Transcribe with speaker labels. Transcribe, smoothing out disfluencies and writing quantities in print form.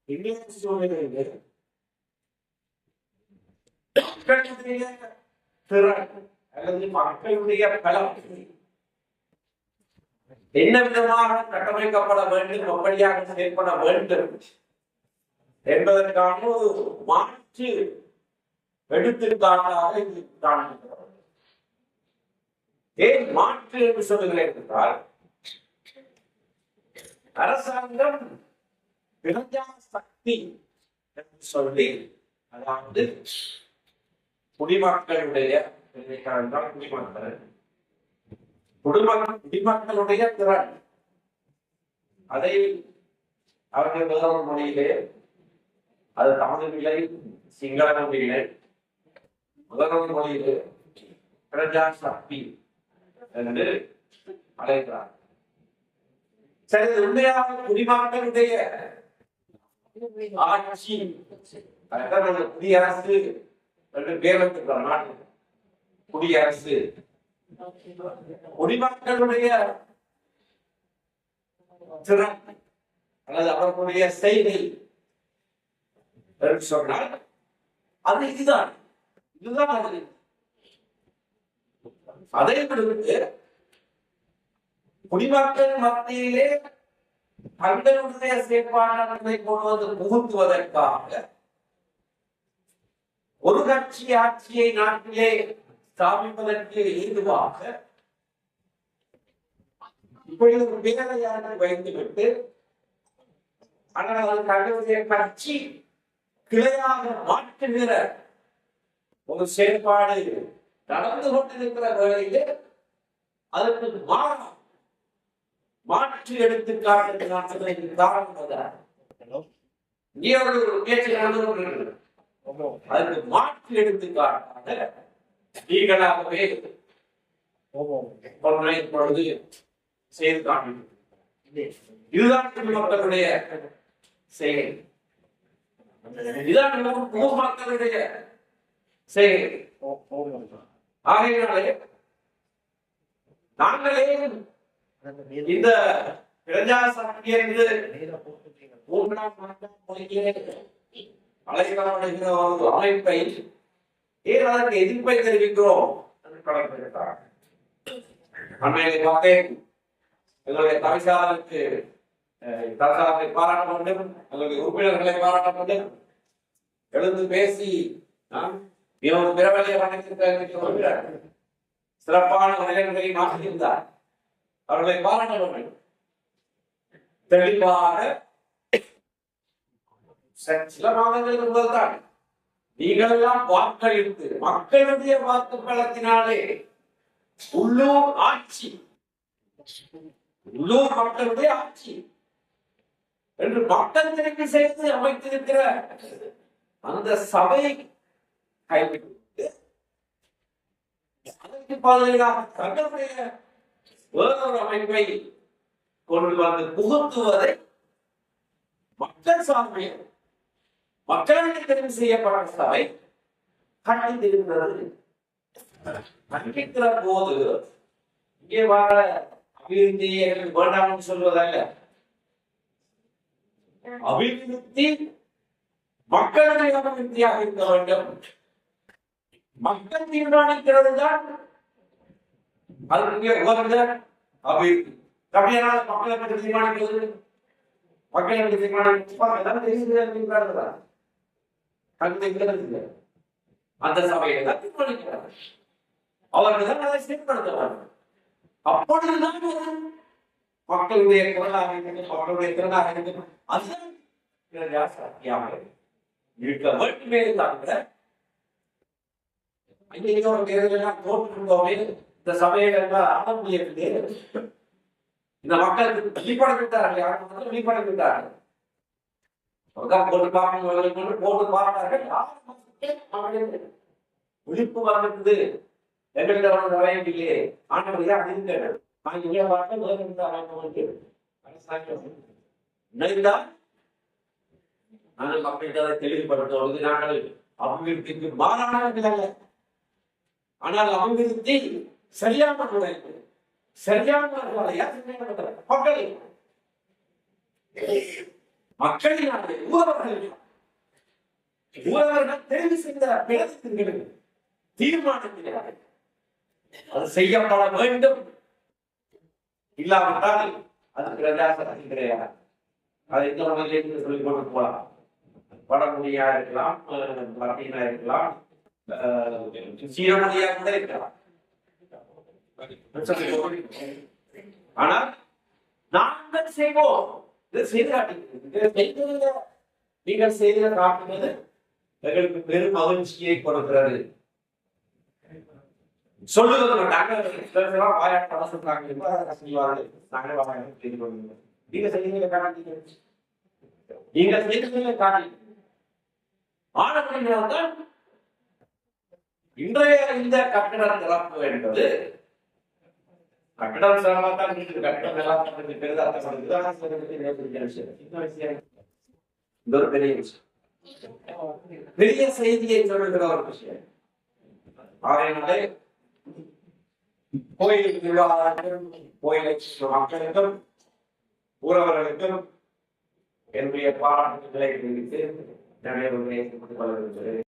Speaker 1: இந்திய சூழ்நிலையில் மக்களுடைய திறன் அல்லது மக்களுடைய பலம் என்ன விதமாக கட்டமைக்கப்பட வேண்டும், எப்படியாக செயல்பட வேண்டும் என்பதற்கான ஒரு மாற்று எடுத்துக்காட்டாக இது காண்பிக்கிறது. ஏன் மாற்று என்று சொல்லுகிறேன் என்றால், அரசாங்கம் பிரஜா சக்தி என்று சொல்லி, அதாவது குடிமக்களுடைய குடிமக்களுடைய திறன், அதை அவர்கள் வேறொரு மொழியிலே, அது தமிழ் மொழியிலே, சிங்கள மொழியிலே, வேறொரு மொழியிலே பிரஜா சக்தி என்று அழைக்கிறார். சரி, உண்மையாக குடிமக்களுடைய ஆட்சி, குடியரசு என்று பேர் வைத்திருக்கிறார். நாடு குடியரசு, குடிமக்களுடைய திறன் அல்லது அவர்களுடைய செய்தி என்று சொன்னால் அது இதுதான். அது அதை விடுத்து குடிமக்கள் மத்தியிலே தங்களுடைய செயற்பாடுகளை கொண்டு வந்து புகுத்துவதற்காக ஒரு கட்சி ஆட்சியை நாட்டிலே ஸ்தாபிப்பதற்கு ஏதுவாக இப்படி ஒரு பேரையாக வைத்துவிட்டு, ஆனால் தங்களுடைய கட்சி கிளையாக மாற்றுகிற ஒரு செயற்பாடு நடந்து கொண்டிருக்கிற வேளையிலே அதற்கு மாற்று எடுத்துக்காட்டு காரணம் இங்கே ஒரு முயற்சி நடந்து கொண்டிருக்கிறது. அதற்கு மாற்று எடுத்துக்காட்டாக நீங்களாகவே ஒன்றை இப்பொழுது செய்து காண்பீர்கள். இதுதான் குடிமக்களுடைய செயல், இதுதான் மக்களுடைய செயல். ஆகையினாலே நாங்களே இந்த பிரஜா சக்தி என்று அழைக்கப்படுகிற ஒரு அமைப்பை ஏன் அதற்கு எதிர்ப்பை தெரிவிக்கிறோம் என்று கடமையிட்டார். அண்மையை பார்த்தேன், எங்களுடைய தவிசாளருக்கு தவிசாளரை பாராட்ட வேண்டும், எங்களுடைய உறுப்பினர்களை பாராட்ட வேண்டும், எழுந்து பேசி சிறப்பான நிலைமைகளை மாற்றியிருந்தார். அவர்களை பாராட்ட வேண்டும். தெளிவாக சில மாதங்களுக்கு முதல்தான் நீங்கள் எல்லாம் வாக்களித்து மக்களுடைய வாக்குப்பலத்தினாலே உள்ளூர் ஆட்சி, உள்ளூர் மக்களுடைய ஆட்சி என்று மக்கள் தெரிவு செய்து அமைத்திருக்கிற அந்த சபை கைவிட்டு அதற்கு பதிலாக தங்களுடைய வேறொரு அமைப்பை கொண்டு வந்து புகுத்துவதை மக்கள் சார்பில் மக்களுக்கு தெரிவு செய்யப்பட்ட சபை கண்டித்திருக்கிறது. கண்டிக்கிற போது இங்கே வாழ அபிவிருத்தியை வேண்டாம் என்று சொல்வதல்ல, அபிவிருத்தி மக்களுடைய அபிவிருத்தியாக இருக்க வேண்டும். மக்கள் தீர்மானிக்கிறது தான் அதற்கு உகந்த அபிவிருத்தி. தமிழக மக்களை பற்றி தீர்மானிக்கிறது, மக்களை பற்றி தீர்மானிக்கிறார்கள். அந்த சபையை தான் தீர்மானிக்கிறார்கள், அவர்கள் தான் அதை செயல்படுத்துவார்கள். அப்பொழுதுதான் மக்களுடைய குரலாக மக்களுடைய திறனாக அதுதான் இருக்க வேண்டுமே தவிர இன்னொரு தேர்தலாம் தோற்றுக்கோமே இந்த சபையில ஆட முடியவில்லை. இந்த மக்களுக்கு வெளிப்படம் விட்டார்கள், யாரும் வெளிப்படம் விட்டார்கள். போட்டு பார்க்க போட்டு பார்த்தார்கள். விழிப்பு வந்தது எங்கள்கிட்ட வரையிலே ஆண்டவரையா அறிந்தது. நான் இங்கே பார்க்க நினைந்தால் நாங்கள் மக்களுக்கு அதை தெளிவுபடுத்துவது நாங்கள் அபிவிருத்திக்கு மாறானவர்கள் அல்ல. ஆனால் அபிவிருத்தி சரியான முறையில் சரியான மக்கள் மக்களினாலே ஊரவர்கள் தெரிவு செய்த பேரத்திற்கு தீர்மானத்தினாலே அது செய்யப்பட வேண்டும். இல்லாவிட்டால் அதுக்கு பிரஜாசக்தி கிடையாது. அதை இந்த முறையிலிருந்து சொல்லிக் கொண்டு போகலாம். வடமொழியா இருக்கலாம், மத்தியனா இருக்கலாம், சீரமொழியா கூட இருக்கலாம். ஆனால் நாங்கள் செய்வோம். நீங்கள் செய்த காட்டுவது எங்களுக்கு பெரும் மகிழ்ச்சியை கொடுக்கிறது. சொல்லுவது நீங்க செய்தீங்க காட்டி ஆனப்படினால்தான் இன்றைய இந்த கட்டடம் திறப்பு என்பது கட்டடம் சிரமத்தான் கட்டடம் எல்லாம் ஒரு பெரிய விஷயம், பெரிய செய்தியை சொல்லுகிற ஒரு விஷயம். ஆகையினாலே கோயில் திருவிழாக்களும் கோயிலை மக்களுக்கும் ஊரவர்களுக்கும் என்னுடைய பாராட்டுகளை தெரிவித்து நிறைய